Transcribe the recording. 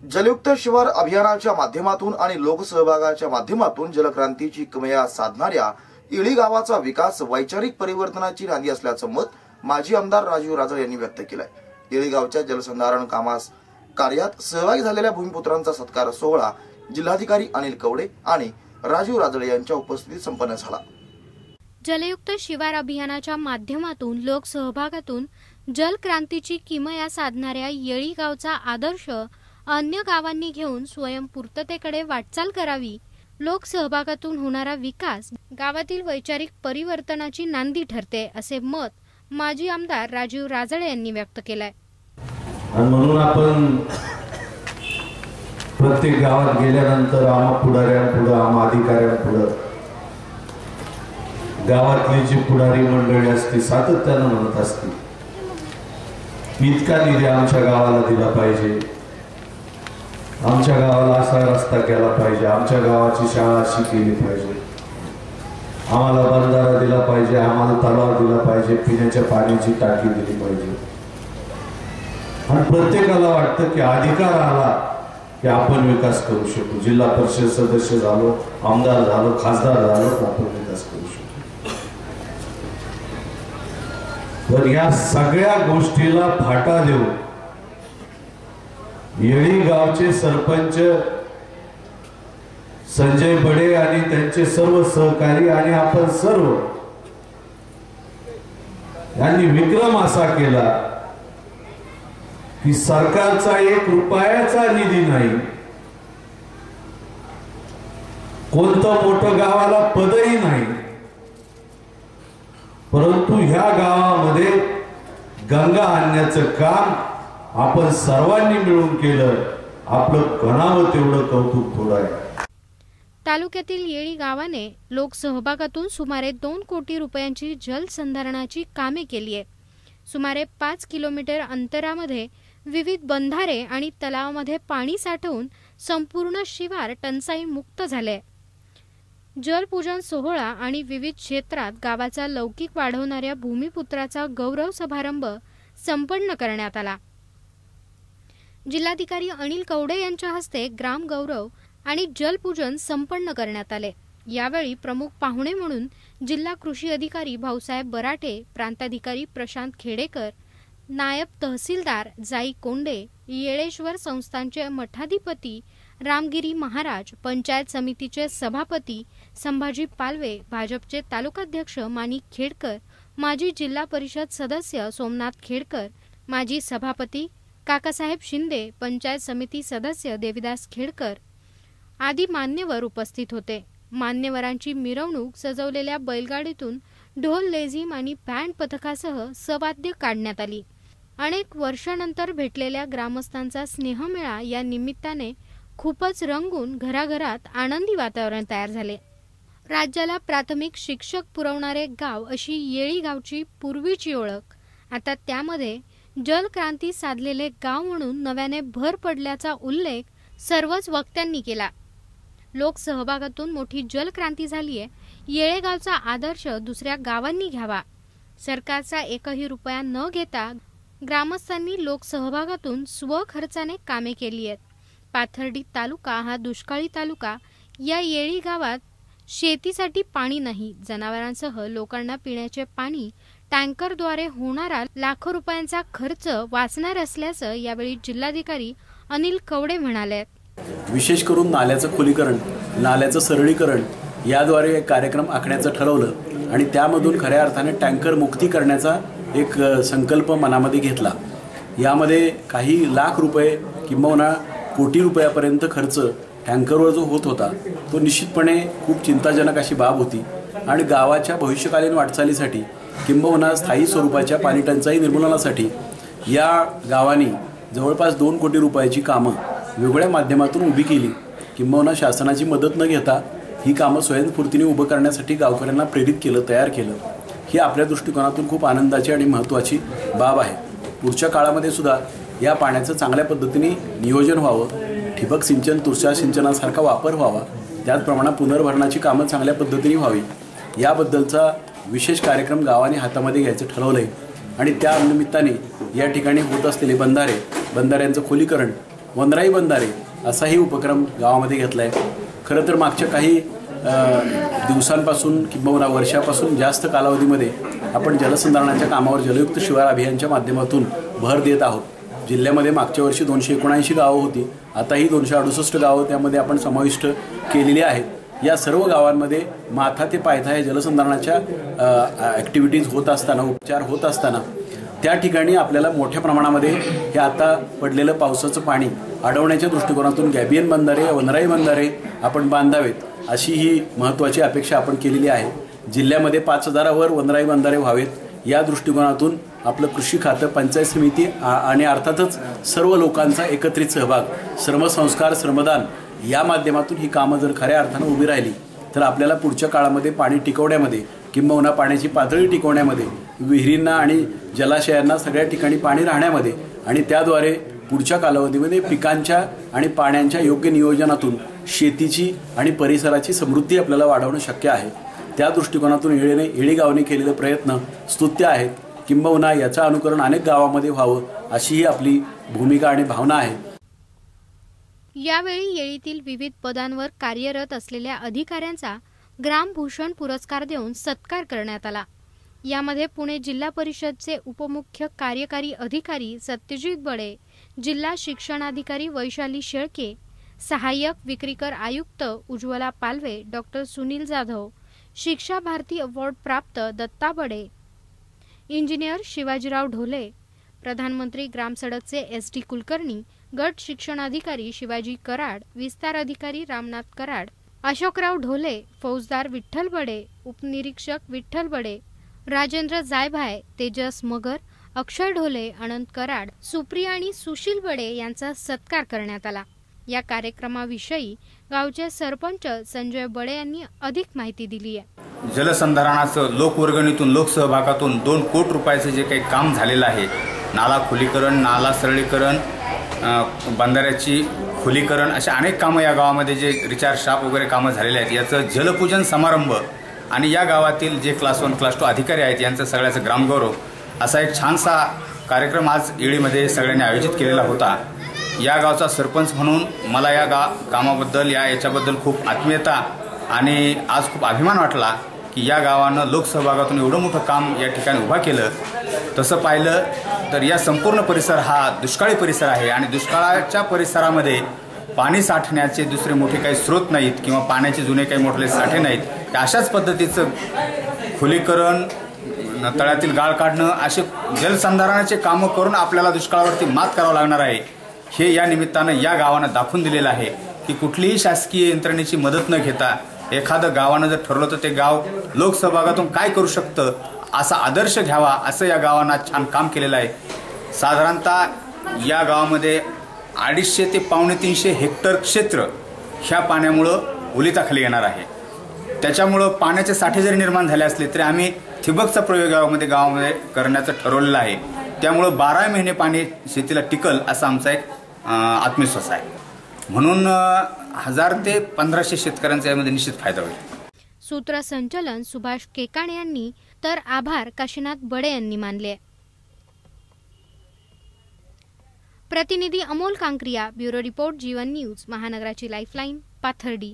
जलयुक्त शिवार अभियानाच्या माध्यमातून आणि लोकसहभागाच्या माध्यमातून जलक्रांतीची किमया साधणाऱ्या येळी गावाचा विकास वैचारिक परिवर्तनाची नांदी असल्याचं मत माजी आमदार राजीव राजळे यांनी व्यक्त केलंय। येळी गावच्या जलसंधारण कार्यात सहभागी झालेल्या भूमिपुत्रांचा सत्कार सोहळा जिल्हाधिकारी अनिल कवडे आणि राजीव राजळे यांच्या उपस्थितीत संपन्न झाला। जलयुक्त शिवार अभियानाच्या माध्यमातून लोकसहभागातून जलक्रांतीची किमया साधणाऱ्या येळी गावचा आदर्श अन्य गावांनी घेऊन स्वयंपूर्ततेकडे वाटचाल करावी। लोकसहभागातून होणारा विकास गावातील वैचारिक परिवर्तनाची नांदी ठरते, असे मत माजी आमदार राजीव राजळे यांनी व्यक्त केलंय। म्हणून आपण प्रत्येक गावात गेल्यानंतर आम्हा पुढाऱ्यांपुढे आम्हा अधिकाऱ्यांपुढे गावातली जी पुढारी मंडळी असते सातत्याने म्हणत असते, इतका निधी आमच्या गावाला दिला पाहिजे, आमच्या गावाला असा रस्ता केला पाहिजे, आमच्या गावाची शाळा अशी केली पाहिजे, आम्हाला बंधारा दिला पाहिजे, आम्हाला तलाव दिला पाहिजे, पिण्याच्या पाण्याची टाकी दिली पाहिजे। आणि प्रत्येकाला वाटतं की अधिकार आला की आपण विकास करू शकतो। जिल्हा परिषद सदस्य झालो, आमदार झालो, खासदार झालो, आपण विकास करू शकतो। पण या सगळ्या गोष्टीला फाटा देऊ येळी गावचे सरपंच संजय बडे आणि त्यांचे सर्व सहकारी आणि आपण सर्व यांनी विक्रम असा केला की सरकारचा 1 रुपयाचा निधी नाही, कोणतं मोठं गावाला पदही नाही, परंतु ह्या गावामध्ये गंगा आणण्याचं काम आपण सर्वांनी मिळून केलं। आपलं कणावं तेवढं कौतुक थोडं आहे। तालुक्यातील येळी गावाने लोकसहभागातून सुमारे 2 कोटी रुपयांची जलसंधारणाची कामे केली आहे। सुमारे 5 किलोमीटर अंतरामध्ये विविध बंधारे आणि तलावामध्ये पाणी साठवून संपूर्ण शिवार टंचाई मुक्त झाले। जलपूजन सोहळा आणि विविध क्षेत्रात गावाचा लौकिक वाढवणाऱ्या भूमिपुत्राचा गौरव समारंभ संपन्न करण्यात आला। जिल्हाधिकारी अनिल कवडे यांच्या हस्ते ग्राम गौरव आणि जलपूजन संपन्न करण्यात आले। यावेळी प्रमुख पाहुणे म्हणून जिल्हा कृषी अधिकारी भाऊसाहेब बराटे, प्रांताधिकारी प्रशांत खेडेकर, नायब तहसीलदार जाई कोंडे, येळेश्वर संस्थानचे मठाधिपती रामगिरी महाराज, पंचायत समितीचे सभापती संभाजी पालवे, भाजपचे तालुकाध्यक्ष माणिक खेडकर, माजी जिल्हा परिषद सदस्य सोमनाथ खेडकर, माजी सभापती काकासाहेब शिंदे, पंचायत समिती सदस्य देविदास खेडकर आदी मान्यवर उपस्थित होते। मान्यवरांची मिरवणूक सजवलेल्या बैलगाडीतून ढोल, लेझीम आणि बँड पथकासह सवाद्य काढण्यात आली। अनेक वर्षानंतर भेटलेल्या ग्रामस्थांचा स्नेहमेळा या निमित्ताने खूपच रंगून घराघरात आनंदी वातावरण तयार झाले। राज्याला प्राथमिक शिक्षक पुरवणारे गाव अशी येळी गावची पूर्वीची ओळख आता त्यामध्ये जलक्रांती साधलेले गाव म्हणून नव्याने भर पडल्याचा उल्लेख सर्वच वक्त्यांनी केला। लोकसहभागातून मोठी जलक्रांती झालीय। येळेगावचा आदर्श दुसऱ्या गावांनी घ्यावा। सरकारचा 1ही रुपया न घेता ग्रामस्थांनी लोकसहभागातून स्वखर्चाने कामे केली आहेत। पाथर्डी तालुका हा दुष्काळी तालुका। या येळी गावात शेतीसाठी पाणी नाही, जनावरांसह लोकांना पिण्याचे पाणी टँकरद्वारे होणारा लाखो रुपयांचा खर्च वाचणार असल्याचं यावेळी जिल्हाधिकारी अनिल कवडे म्हणाले। विशेष करून नाल्याचं खोलीकरण, नाल्याचं सरळीकरण याद्वारे कार्यक्रम आखण्याचं ठरवलं आणि त्यामधून खऱ्या अर्थाने टँकर मुक्ती करण्याचा एक संकल्प मनामध्ये घेतला। यामध्ये काही लाख रुपये किंबहुना कोटी रुपयापर्यंत खर्च टँकरवर जो होत होता तो निश्चितपणे खूप चिंताजनक अशी बाब होती आणि गावाच्या भविष्यकालीन वाटचालीसाठी किंबहुना स्थायी स्वरूपाच्या पाणी टंचाई निर्मूलनासाठी या गावाने जवळपास 2 कोटी रुपयाची कामं वेगवेगळ्या माध्यमातून उभी केली। किंबहुना शासनाची मदत न घेता ही कामं स्वयंस्फूर्तीने उभं करण्यासाठी गावकऱ्यांना प्रेरित केलं, तयार केलं। ही आपल्या दृष्टिकोनातून खूप आनंदाची आणि महत्त्वाची बाब आहे। पुढच्या काळामध्ये सुद्धा या पाण्याचं चांगल्या पद्धतीने नियोजन व्हावं, ठिबक सिंचन, तुषार सिंचनासारखा वापर व्हावा, त्याचप्रमाणे पुनर्भरणाची कामं चांगल्या पद्धतीने व्हावी याबद्दलचा विशेष कार्यक्रम गावाने हातामध्ये घ्यायचं ठरवलंय आणि त्या निमित्ताने या ठिकाणी होत असलेले बंधाऱ्यांचं खोलीकरण वनराई बंधारे असाही उपक्रम गावामध्ये घेतला आहे. खरं तर मागच्या काही दिवसांपासून किंवा वर्षापासून जास्त कालावधीमध्ये आपण जलसंधारणाच्या कामावर जलयुक्त शिवार अभियानच्या माध्यमातून भर देत आहोत. जिल्ह्यामध्ये मागच्या वर्षी 279 गावं होती, आता ही 268 गावं त्यामध्ये आपण समाविष्ट केलेली आहेत. या सर्व गावांमध्ये माथा ते पायथा या जलसंधारणाच्या ॲक्टिव्हिटीज होत असताना, उपचार होत असताना त्या ठिकाणी आपल्याला मोठ्या प्रमाणामध्ये हे आता पडलेलं पावसाचं पाणी अडवण्याच्या दृष्टिकोनातून गॅबियन बंधारे, वनराई बंधारे आपण बांधावेत अशी ही महत्त्वाची अपेक्षा आपण केलेली आहे. जिल्ह्यामध्ये 5000वर वनराई बंधारे व्हावेत या दृष्टिकोनातून आपलं कृषी खातं, पंचायत समिती आणि अर्थातच सर्व लोकांचा एकत्रित सहभाग, श्रमसंस्कार, श्रमदान या माध्यमातून ही कामं जर खऱ्या अर्थानं उभी राहिली तर आपल्याला पुढच्या काळामध्ये पाणी टिकवण्यामध्ये किंबहुना पाण्याची पातळी टिकवण्यामध्ये, विहिरींना आणि जलाशयांना सगळ्या ठिकाणी पाणी राहण्यामध्ये आणि त्याद्वारे पुढच्या कालावधीमध्ये पिकांच्या आणि पाण्याच्या योग्य नियोजनातून शेतीची आणि परिसराची समृद्धी आपल्याला वाढवणं शक्य आहे. त्या दृष्टिकोनातून येळी गावाने केलेले प्रयत्न स्तुत्य आहेत. किंबहुना याचं अनुकरण अनेक गावामध्ये व्हावं अशी ही आपली भूमिका आणि भावना आहे. यावेळी येळीतील विविध पदांवर कार्यरत असलेल्या अधिकाऱ्यांचा ग्रामभूषण पुरस्कार देऊन सत्कार करण्यात आला. यामध्ये पुणे जिल्हा परिषदचे उपमुख्य कार्यकारी अधिकारी सत्यजित बडे, जिल्हा शिक्षणाधिकारी वैशाली शेळके, सहाय्यक विक्रीकर आयुक्त उज्ज्वला पालवे, डॉक्टर सुनील जाधव, शिक्षा भारती अवॉर्ड प्राप्त दत्ता बडे, इंजिनियर शिवाजीराव ढोले, प्रधानमंत्री ग्राम सडकचे SD कुलकर्णी, गट शिक्षणाधिकारी शिवाजी कराड, विस्तार अधिकारी रामनाथ कराड, अशोकराव ढोले, फौजदार विठ्ठल बडे, उपनिरीक्षक विठ्ठल बडे, राजेंद्र जायभाय, तेजस मगर, अक्षय ढोले, अनंत कराड, सुप्रिया आणि सुशील बडे यांचा सत्कार करण्यात आला. या कार्यक्रमाविषयी गावचे सरपंच संजय बडे यांनी अधिक माहिती दिली आहे. जलसंधारणाचं लोकवर्गणीतून, लोकसहभागातून 2 कोटी रुपयाचे जे काही काम झालेलं आहे, नाला खुलीकरण, नाला सरळीकरण, बंधाऱ्याची खुलीकरण, अशा अनेक कामं या गावामध्ये जे रिचार्ज शाप वगैरे कामं झालेले आहेत, याचं जलपूजन समारंभ आणि या गावातील जे क्लास 1, क्लास 2 अधिकारी आहेत यांचं सगळ्याचं ग्रामगौरव असा एक छानसा कार्यक्रम आज येळीमध्ये सगळ्यांनी आयोजित केलेला होता. या गावचा सरपंच म्हणून मला या कामाबद्दल, याच्याबद्दल खूप आत्मीयता आणि आज खूप अभिमान वाटला की या गावानं लोकसहभागातून एवढं मोठं काम या ठिकाणी उभा केलं. तसं पाहिलं तर या संपूर्ण परिसर हा दुष्काळी परिसर आहे आणि दुष्काळाच्या परिसरामध्ये पाणी साठण्याचे दुसरे मोठे काही स्रोत नाहीत किंवा पाण्याचे जुने काही मोठे साठे नाहीत. अशाच पद्धतीचं खुलीकरण, तळ्यातील गाळ काढणं, असे जलसंधारणाचे कामं करून आपल्याला दुष्काळावरती मात करावं लागणार आहे. हे या निमित्तानं या गावानं दाखवून दिलेलं आहे की कुठलीही शासकीय यंत्रणेची मदत न घेता एखादं गावानं जर ठरवलं तर ते गाव लोकसहभागातून काय करू शकतं असा आदर्श घ्यावा, असं या गावानं छान काम केलेलं आहे. साधारणतः या गावामध्ये 250 ते 350 हेक्टर क्षेत्र ह्या पाण्यामुळं ओलिताखाली येणार आहे. त्याच्यामुळं पाण्याचे साठे जरी निर्माण झाले असले तरी आम्ही ठिबकचा प्रयोग गावामध्ये करण्याचं ठरवलेलं आहे. त्यामुळं 12 महिने पाणी शेतीला टिकल असा आमचा एक आत्मविश्वास आहे. म्हणून 1000 ते 1500 शेतकऱ्यांचा यामध्ये निश्चित फायदा होईल. सूत्रसंचालन सुभाष केकाणे यांनी तर आभार काशीनाथ बडे यांनी मानले. प्रतिनिधी अमोल कांक्रिया, ब्युरो रिपोर्ट, जीवन न्यूज, महानगराची लाईफलाईन, पाथर्डी.